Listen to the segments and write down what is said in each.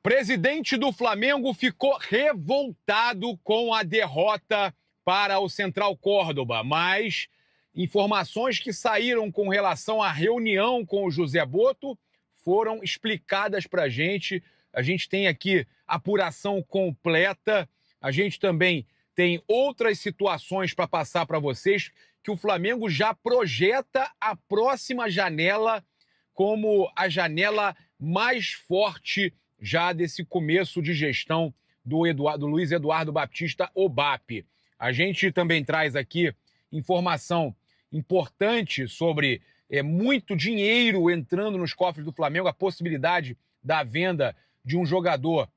Presidente do Flamengo ficou revoltado com a derrota para o Central Córdoba, mas informações que saíram com relação à reunião com o José Botto foram explicadas para a gente. A gente tem aqui apuração completa, a gente também tem outras situações para passar para vocês, que o Flamengo já projeta a próxima janela como a janela mais forte já desse começo de gestão do Luiz Eduardo Baptista, o BAP. A gente também traz aqui informação importante sobre muito dinheiro entrando nos cofres do Flamengo, a possibilidade da venda de um jogador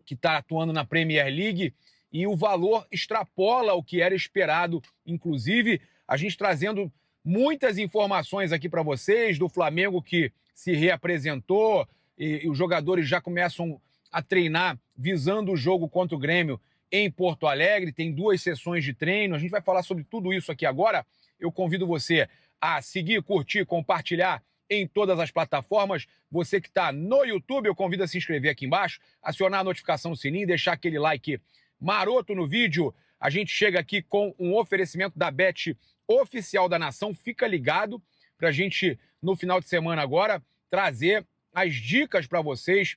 que está atuando na Premier League e o valor extrapola o que era esperado. Inclusive, a gente trazendo muitas informações aqui para vocês do Flamengo que se reapresentou, e os jogadores já começam a treinar visando o jogo contra o Grêmio em Porto Alegre. Tem 2 sessões de treino. A gente vai falar sobre tudo isso aqui agora. Eu convido você a seguir, curtir, compartilhar em todas as plataformas. Você que está no YouTube, eu convido a se inscrever aqui embaixo, acionar a notificação do sininho, deixar aquele like maroto no vídeo. A gente chega aqui com um oferecimento da Bet Oficial da Nação. Fica ligado para a gente, no final de semana agora, trazer as dicas para vocês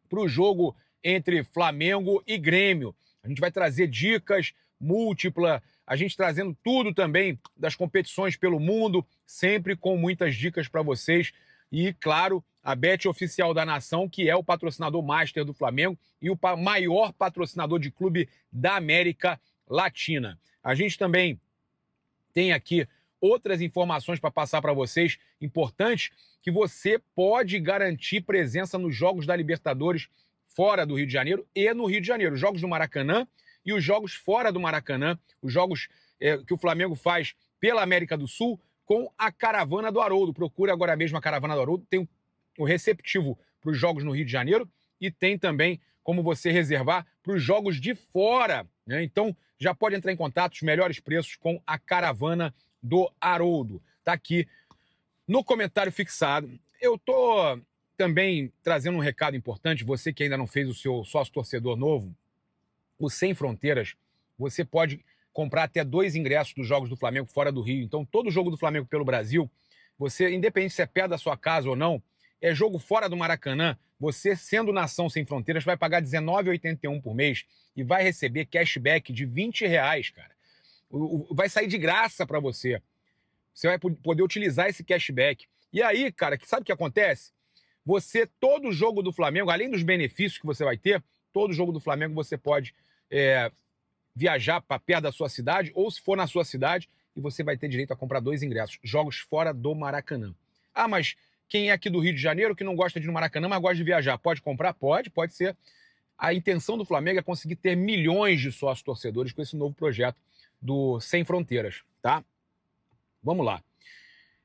para o jogo entre Flamengo e Grêmio. A gente vai trazer dicas múltiplas, a gente trazendo tudo também das competições pelo mundo, sempre com muitas dicas para vocês. E, claro, a Bet Oficial da Nação, que é o patrocinador master do Flamengo e o maior patrocinador de clube da América Latina. A gente também tem aqui outras informações para passar para vocês, importantes, que você pode garantir presença nos jogos da Libertadores fora do Rio de Janeiro e no Rio de Janeiro. Os jogos do Maracanã e os jogos fora do Maracanã, os jogos que o Flamengo faz pela América do Sul com a Caravana do Haroldo. Procure agora mesmo a Caravana do Haroldo. Tem o receptivo para os jogos no Rio de Janeiro e tem também como você reservar para os jogos de fora, né? Então, já pode entrar em contato, os melhores preços com a Caravana do Haroldo. Tá aqui no comentário fixado. Eu tô também trazendo um recado importante. Você que ainda não fez o seu sócio torcedor novo, o Sem Fronteiras, você pode comprar até 2 ingressos dos jogos do Flamengo fora do Rio. Então, todo jogo do Flamengo pelo Brasil, você, independente se é perto da sua casa ou não, é jogo fora do Maracanã, você, sendo Nação Sem Fronteiras, vai pagar R$19,81 por mês e vai receber cashback de R$20, cara. Vai sair de graça para você. Você vai poder utilizar esse cashback. E aí, cara, sabe o que acontece? Você, todo jogo do Flamengo, além dos benefícios que você vai ter, todo jogo do Flamengo você pode viajar para perto da sua cidade, ou se for na sua cidade, e você vai ter direito a comprar 2 ingressos. Jogos fora do Maracanã. Ah, mas quem é aqui do Rio de Janeiro, que não gosta de ir no Maracanã, mas gosta de viajar, pode comprar? Pode ser. A intenção do Flamengo é conseguir ter milhões de sócios torcedores com esse novo projeto do Sem Fronteiras, tá? Vamos lá.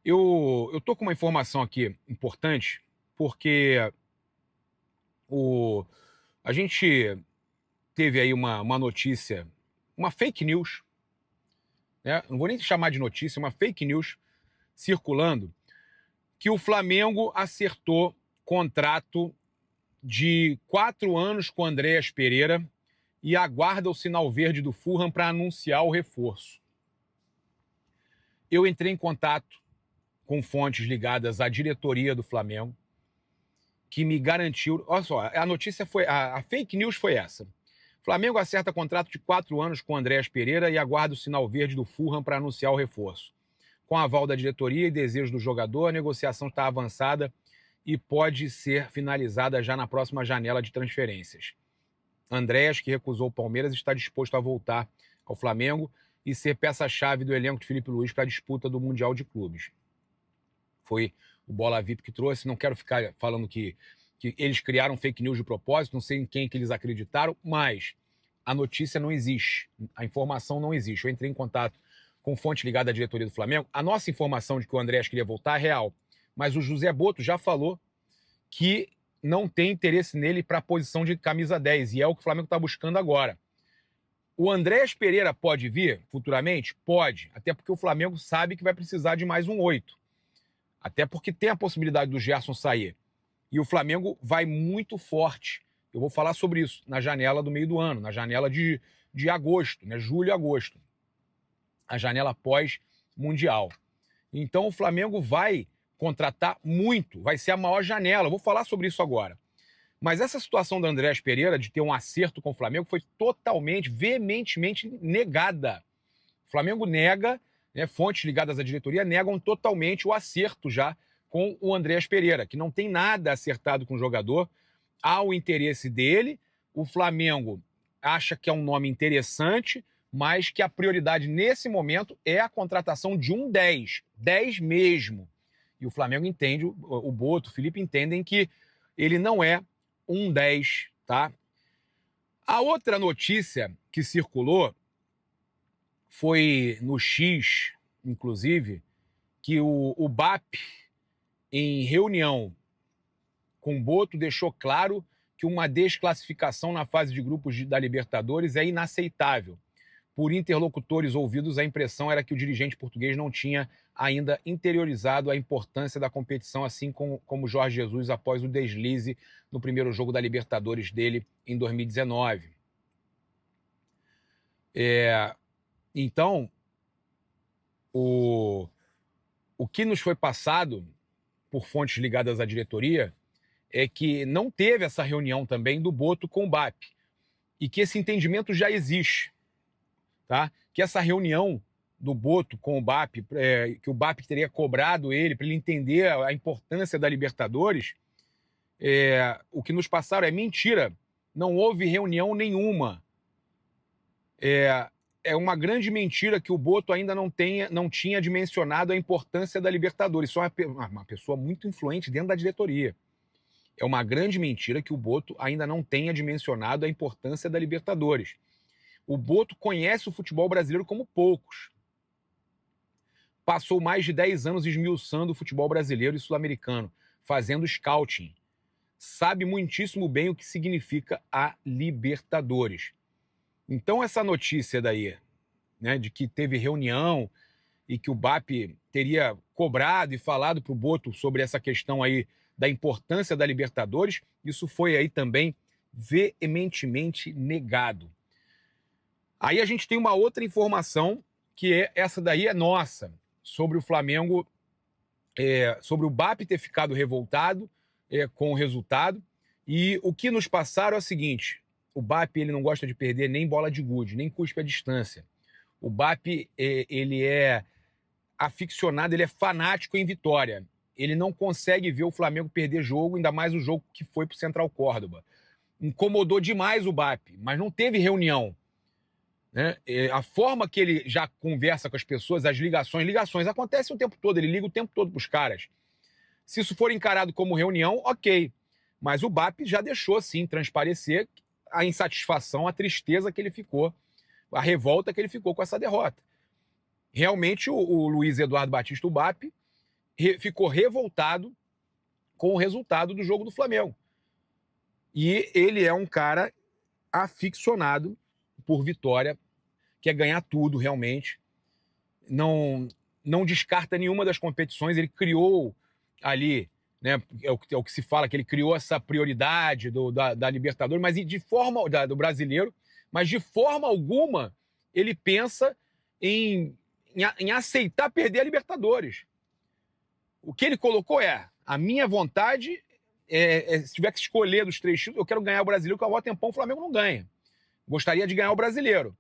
Eu tô com uma informação aqui importante, porque a gente teve aí uma notícia, uma fake news, né? Não vou nem chamar de notícia, uma fake news circulando, que o Flamengo acertou contrato de 4 anos com o Andréas Pereira e aguarda o sinal verde do Fulham para anunciar o reforço. Eu entrei em contato com fontes ligadas à diretoria do Flamengo, que me garantiu... Olha só, a notícia foi... A fake news foi essa. Flamengo acerta contrato de 4 anos com o Andréas Pereira e aguarda o sinal verde do Fulham para anunciar o reforço. Com aval da diretoria e desejo do jogador, a negociação está avançada e pode ser finalizada já na próxima janela de transferências. Andréas, que recusou o Palmeiras, está disposto a voltar ao Flamengo e ser peça-chave do elenco de Felipe Luiz para a disputa do Mundial de Clubes. Foi o Bola VIP que trouxe. Não quero ficar falando que eles criaram fake news de propósito, não sei em quem que eles acreditaram, mas a notícia não existe, a informação não existe. Eu entrei em contato com fonte ligada à diretoria do Flamengo. A nossa informação de que o Andréas queria voltar é real, mas o José Botto já falou que não tem interesse nele para a posição de camisa 10, e é o que o Flamengo está buscando agora. O Andréas Pereira pode vir futuramente? Pode, até porque o Flamengo sabe que vai precisar de mais um 8. Até porque tem a possibilidade do Gerson sair. E o Flamengo vai muito forte. Eu vou falar sobre isso na janela do meio do ano, na janela de agosto, né? Julho e agosto. A janela pós-mundial. Então o Flamengo vai contratar muito, vai ser a maior janela. Eu vou falar sobre isso agora. Mas essa situação do Andrés Pereira de ter um acerto com o Flamengo foi totalmente, veementemente negada. O Flamengo nega, né, fontes ligadas à diretoria negam totalmente o acerto já com o Andrés Pereira, que não tem nada acertado com o jogador. Há o interesse dele, o Flamengo acha que é um nome interessante, mas que a prioridade nesse momento é a contratação de um 10, 10 mesmo. E o Flamengo entende, o Boto, o Felipe entendem que ele não é um 10, tá? A outra notícia que circulou foi no X, inclusive, que o BAP, em reunião com o Boto, deixou claro que uma desclassificação na fase de grupos da Libertadores é inaceitável. Por interlocutores ouvidos, a impressão era que o dirigente português não tinha ainda interiorizado a importância da competição, assim como Jorge Jesus após o deslize no primeiro jogo da Libertadores dele em 2019. Então, o que nos foi passado por fontes ligadas à diretoria é que não teve essa reunião também do Boto com o BAP e que esse entendimento já existe. Tá? Que essa reunião do Boto com o BAP, que o BAP teria cobrado ele para ele entender a importância da Libertadores, o que nos passaram é mentira. Não houve reunião nenhuma. É uma grande mentira que o Boto ainda não tinha dimensionado a importância da Libertadores. Só uma pessoa muito influente dentro da diretoria. É uma grande mentira que o Boto ainda não tenha dimensionado a importância da Libertadores. O Boto conhece o futebol brasileiro como poucos. Passou mais de 10 anos esmiuçando o futebol brasileiro e sul-americano, fazendo scouting. Sabe muitíssimo bem o que significa a Libertadores. Então essa notícia daí, né, de que teve reunião e que o BAP teria cobrado e falado para o Boto sobre essa questão aí da importância da Libertadores, isso foi aí também veementemente negado. Aí a gente tem uma outra informação, que essa daí é nossa, sobre o Flamengo, sobre o BAP ter ficado revoltado com o resultado. E o que nos passaram é o seguinte: o BAP ele não gosta de perder nem bola de gude, nem cuspe à distância. O BAP ele é aficionado, ele é fanático em vitória. Ele não consegue ver o Flamengo perder jogo, ainda mais o jogo que foi para o Central Córdoba. Incomodou demais o BAP, mas não teve reunião. Né? A forma que ele já conversa com as pessoas, as ligações acontecem o tempo todo, ele liga o tempo todo para os caras. Se isso for encarado como reunião, ok. Mas o BAP já deixou, sim, transparecer a insatisfação, a tristeza que ele ficou, a revolta que ele ficou com essa derrota. Realmente, o Luiz Eduardo Batista, o BAP, ficou revoltado com o resultado do jogo do Flamengo. E ele é um cara aficionado por vitória, quer ganhar tudo realmente, não descarta nenhuma das competições. Ele criou ali, né, é o que se fala, que ele criou essa prioridade da Libertadores, mas de forma do brasileiro, mas de forma alguma ele pensa em aceitar perder a Libertadores. O que ele colocou a minha vontade se tiver que escolher dos 3 títulos, eu quero ganhar o brasileiro, que há um tempão o Flamengo não ganha. Gostaria de ganhar o brasileiro.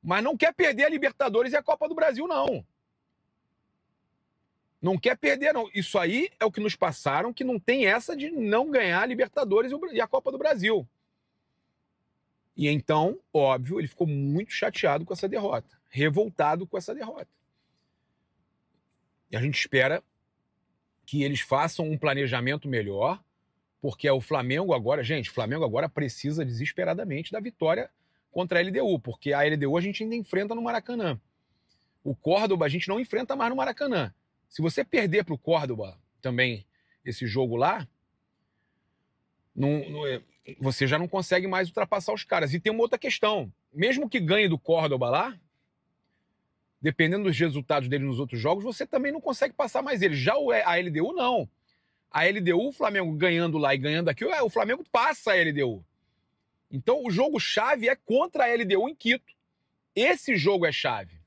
Mas não quer perder a Libertadores e a Copa do Brasil, não. Não quer perder, não. Isso aí é o que nos passaram, que não tem essa de não ganhar a Libertadores e a Copa do Brasil. E então, óbvio, ele ficou muito chateado com essa derrota. Revoltado com essa derrota. E a gente espera que eles façam um planejamento melhor, porque o Flamengo agora, gente, o Flamengo agora precisa desesperadamente da vitória contra a LDU, porque a LDU a gente ainda enfrenta no Maracanã. O Córdoba a gente não enfrenta mais no Maracanã. Se você perder para o Córdoba também esse jogo lá, você já não consegue mais ultrapassar os caras. E tem uma outra questão. Mesmo que ganhe do Córdoba lá, dependendo dos resultados dele nos outros jogos, você também não consegue passar mais ele. Já a LDU, não. A LDU, o Flamengo ganhando lá e ganhando aqui, o Flamengo passa a LDU. Então, o jogo-chave é contra a LDU em Quito. Esse jogo é chave.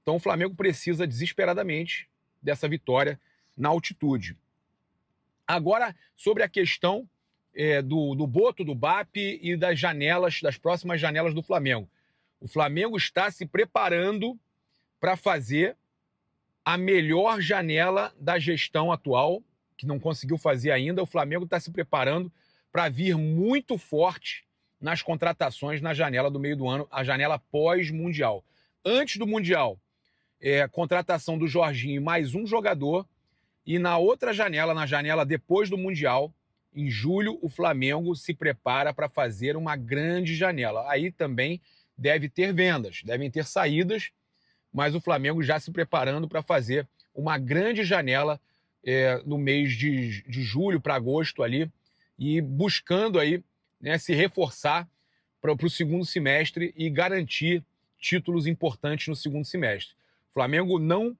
Então, o Flamengo precisa desesperadamente dessa vitória na altitude. Agora, sobre a questão do boto do BAP e das janelas, das próximas janelas do Flamengo. O Flamengo está se preparando para fazer a melhor janela da gestão atual, que não conseguiu fazer ainda. O Flamengo está se preparando para vir muito forte nas contratações na janela do meio do ano, a janela pós-mundial. Antes do Mundial, contratação do Jorginho e mais um jogador. E na outra janela, na janela depois do Mundial, em julho, o Flamengo se prepara para fazer uma grande janela. Aí também deve ter vendas, devem ter saídas, mas o Flamengo já se preparando para fazer uma grande janela no mês de julho para agosto ali, e buscando aí, né, se reforçar para o segundo semestre e garantir títulos importantes no segundo semestre. O Flamengo não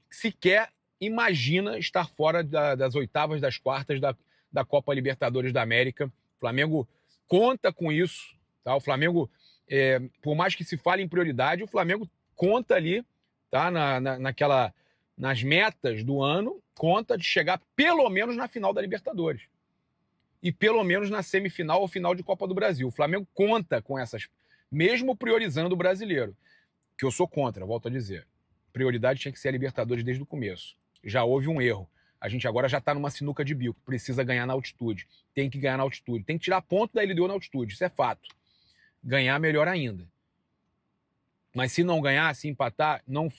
sequer imagina estar fora das oitavas, das quartas da Copa Libertadores da América. O Flamengo conta com isso, tá? O Flamengo, por mais que se fale em prioridade, o Flamengo conta ali, tá? Nas metas do ano, conta de chegar pelo menos na final da Libertadores. E pelo menos na semifinal ou final de Copa do Brasil. O Flamengo conta com essas, mesmo priorizando o brasileiro, que eu sou contra, volto a dizer. Prioridade tinha que ser a Libertadores desde o começo. Já houve um erro. A gente agora já está numa sinuca de bico. Precisa ganhar na altitude. Tem que ganhar na altitude. Tem que tirar ponto da LDU na altitude. Isso é fato. Ganhar melhor ainda. Mas se não ganhar, se empatar, não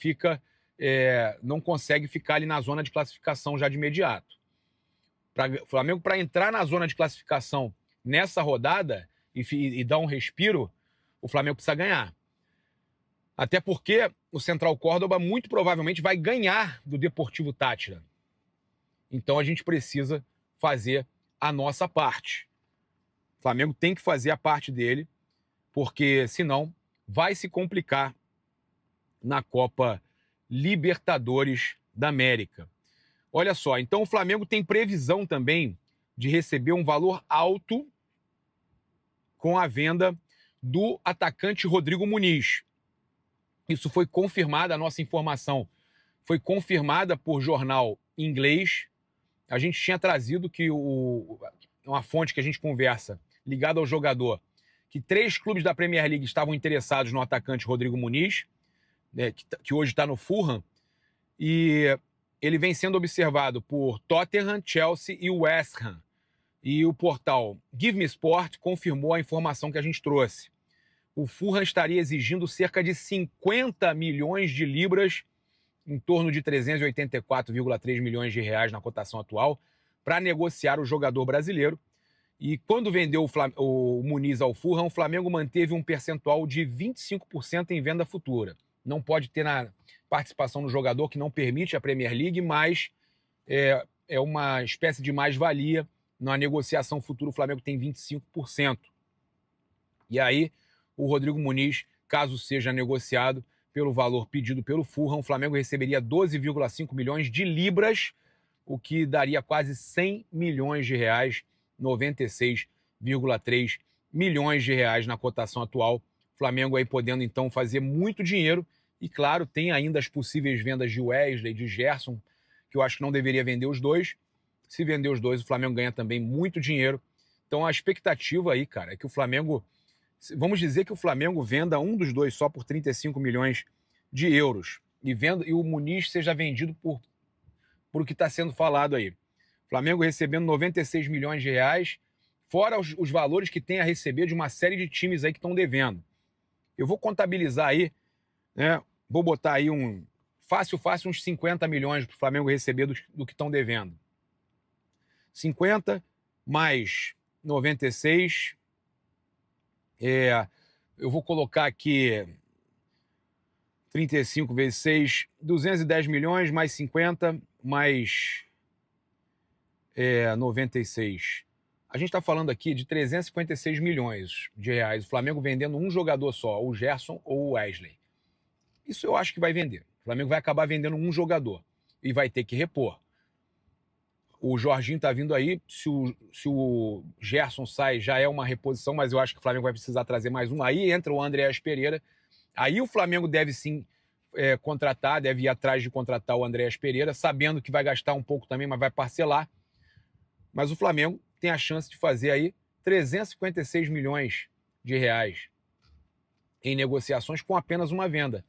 consegue ficar ali na zona de classificação já de imediato. O Flamengo, para entrar na zona de classificação nessa rodada e dar um respiro, o Flamengo precisa ganhar. Até porque o Central Córdoba muito provavelmente vai ganhar do Deportivo Táchira. Então a gente precisa fazer a nossa parte. O Flamengo tem que fazer a parte dele, porque senão vai se complicar na Copa Libertadores da América. Olha só, então o Flamengo tem previsão também de receber um valor alto com a venda do atacante Rodrigo Muniz. Isso foi confirmado, a nossa informação foi confirmada por jornal inglês. A gente tinha trazido que uma fonte que a gente conversa, ligada ao jogador, que 3 clubes da Premier League estavam interessados no atacante Rodrigo Muniz, né, que hoje está no Fulham, e ele vem sendo observado por Tottenham, Chelsea e West Ham. E o portal Give Me Sport confirmou a informação que a gente trouxe. O Fulham estaria exigindo cerca de 50 milhões de libras, em torno de 384,3 milhões de reais na cotação atual, para negociar o jogador brasileiro. E quando vendeu o Muniz ao Fulham, o Flamengo manteve um percentual de 25% em venda futura. Não pode ter na participação no jogador, que não permite a Premier League, mas é uma espécie de mais-valia. Na negociação futura, o Flamengo tem 25%. E aí, o Rodrigo Muniz, caso seja negociado pelo valor pedido pelo Fulham, o Flamengo receberia 12,5 milhões de libras, o que daria quase 100 milhões de reais, 96,3 milhões de reais na cotação atual. O Flamengo aí podendo, então, fazer muito dinheiro. E, claro, tem ainda as possíveis vendas de Wesley, de Gerson, que eu acho que não deveria vender os dois. Se vender os dois, o Flamengo ganha também muito dinheiro. Então, a expectativa aí, cara, é que o Flamengo... Vamos dizer que o Flamengo venda um dos dois só por 35 milhões de euros. E o Muniz seja vendido por o que está sendo falado aí. O Flamengo recebendo 96 milhões de reais, fora os valores que tem a receber de uma série de times aí que estão devendo. Eu vou contabilizar aí, né? Vou botar aí fácil, uns 50 milhões para o Flamengo receber do que estão devendo. 50 mais 96. Eu vou colocar aqui 35 vezes 6, 210 milhões, mais 50, mais 96. A gente está falando aqui de 356 milhões de reais. O Flamengo vendendo um jogador só, o Gerson ou o Wesley. Isso eu acho que vai vender. O Flamengo vai acabar vendendo um jogador e vai ter que repor. O Jorginho tá vindo aí, se o Gerson sai, já é uma reposição, mas eu acho que o Flamengo vai precisar trazer mais um. Aí entra o Andreas Pereira. Aí o Flamengo deve sim contratar, deve ir atrás de contratar o Andreas Pereira, sabendo que vai gastar um pouco também, mas vai parcelar. Mas o Flamengo tem a chance de fazer aí 356 milhões de reais em negociações com apenas uma venda.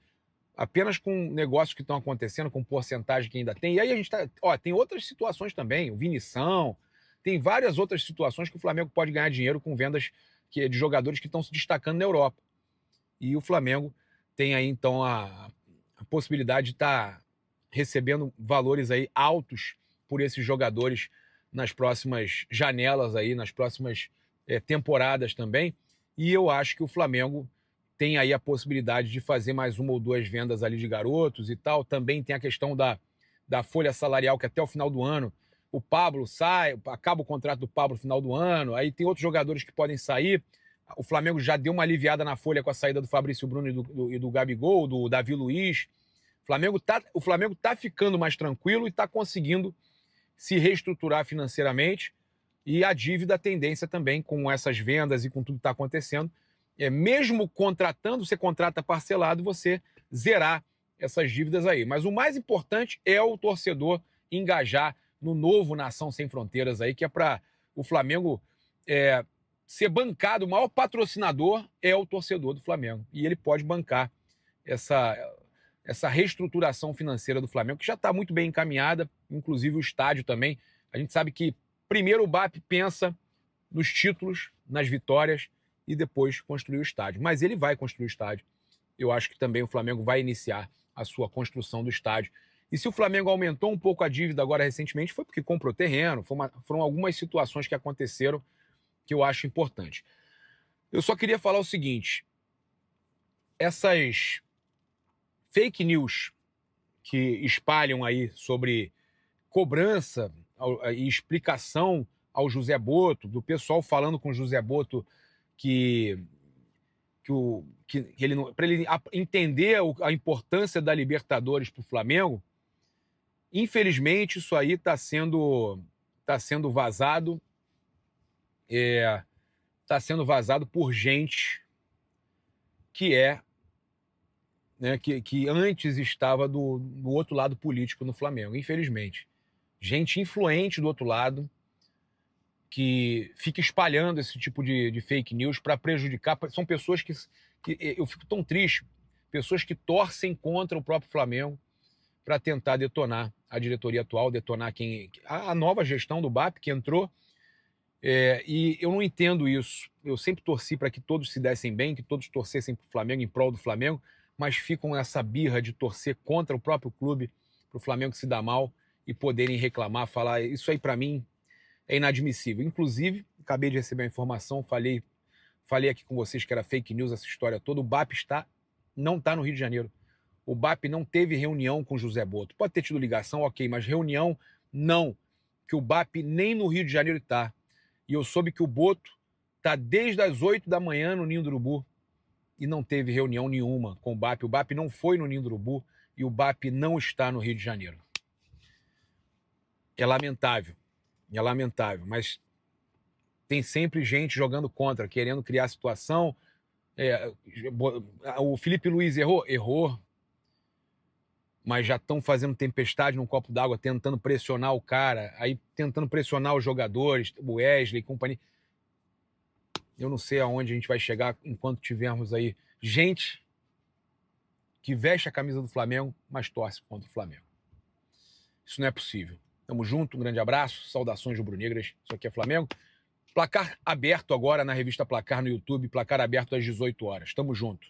Apenas com negócios que estão acontecendo, com porcentagem que ainda tem. E aí a gente tá. Ó, tem outras situações também, o Vinição, tem várias outras situações que o Flamengo pode ganhar dinheiro com vendas de jogadores que estão se destacando na Europa. E o Flamengo tem aí, então, a possibilidade de estar recebendo valores aí altos por esses jogadores nas próximas janelas aí, nas próximas temporadas também. E eu acho que o Flamengo tem aí a possibilidade de fazer mais uma ou duas vendas ali de garotos e tal. Também tem a questão da folha salarial, que até o final do ano o Pablo sai, acaba o contrato do Pablo no final do ano, aí tem outros jogadores que podem sair. O Flamengo já deu uma aliviada na folha com a saída do Fabrício Bruno e do Gabigol, do Davi Luiz. O Flamengo tá ficando mais tranquilo e está conseguindo se reestruturar financeiramente. E a dívida, a tendência também, com essas vendas e com tudo que está acontecendo, mesmo contratando, você contrata parcelado, você zerar essas dívidas aí. Mas o mais importante é o torcedor engajar no novo Nação Sem Fronteiras aí, que é para o Flamengo ser bancado. O maior patrocinador é o torcedor do Flamengo. E ele pode bancar essa reestruturação financeira do Flamengo, que já está muito bem encaminhada, inclusive o estádio também. A gente sabe que primeiro o BAP pensa nos títulos, nas vitórias, e depois construir o estádio. Mas ele vai construir o estádio. Eu acho que também o Flamengo vai iniciar a sua construção do estádio. E se o Flamengo aumentou um pouco a dívida agora recentemente, foi porque comprou terreno, foram algumas situações que aconteceram que eu acho importante. Eu só queria falar o seguinte: essas fake news que espalham aí sobre cobrança e explicação ao José Botto, do pessoal falando com o José Botto que ele para ele entender a importância da Libertadores para o Flamengo, infelizmente isso aí está sendo vazado, está sendo vazado por gente que que antes estava do outro lado político no Flamengo, infelizmente. Gente influente do outro lado, que fica espalhando esse tipo de fake news para prejudicar. São pessoas que eu fico tão triste, pessoas que torcem contra o próprio Flamengo para tentar detonar a diretoria atual, detonar a nova gestão do BAP que entrou. E eu não entendo isso. Eu sempre torci para que todos se dessem bem, que todos torcessem para o Flamengo, em prol do Flamengo, mas ficam essa birra de torcer contra o próprio clube, para o Flamengo se dar mal e poderem reclamar, falar. Isso aí, para mim, é inadmissível. Inclusive, acabei de receber a informação, falei aqui com vocês que era fake news essa história toda. O BAP não está no Rio de Janeiro. O BAP não teve reunião com o José Botto. Pode ter tido ligação, ok, mas reunião não. Que o BAP nem no Rio de Janeiro está. E eu soube que o Botto está desde as 8 da manhã no Ninho do Urubu e não teve reunião nenhuma com o BAP. O BAP não foi no Ninho do Urubu e o BAP não está no Rio de Janeiro. É lamentável, mas tem sempre gente jogando contra, querendo criar situação. O Felipe Luiz errou, mas já estão fazendo tempestade num copo d'água, tentando pressionar o cara, aí tentando pressionar os jogadores, o Wesley e companhia. Eu não sei aonde a gente vai chegar enquanto tivermos aí gente que veste a camisa do Flamengo, mas torce contra o Flamengo. Isso não é possível. Tamo junto, um grande abraço, saudações rubro-negras. Isso aqui é Flamengo. Placar aberto agora na revista Placar no YouTube, placar aberto às 18 horas. Tamo junto.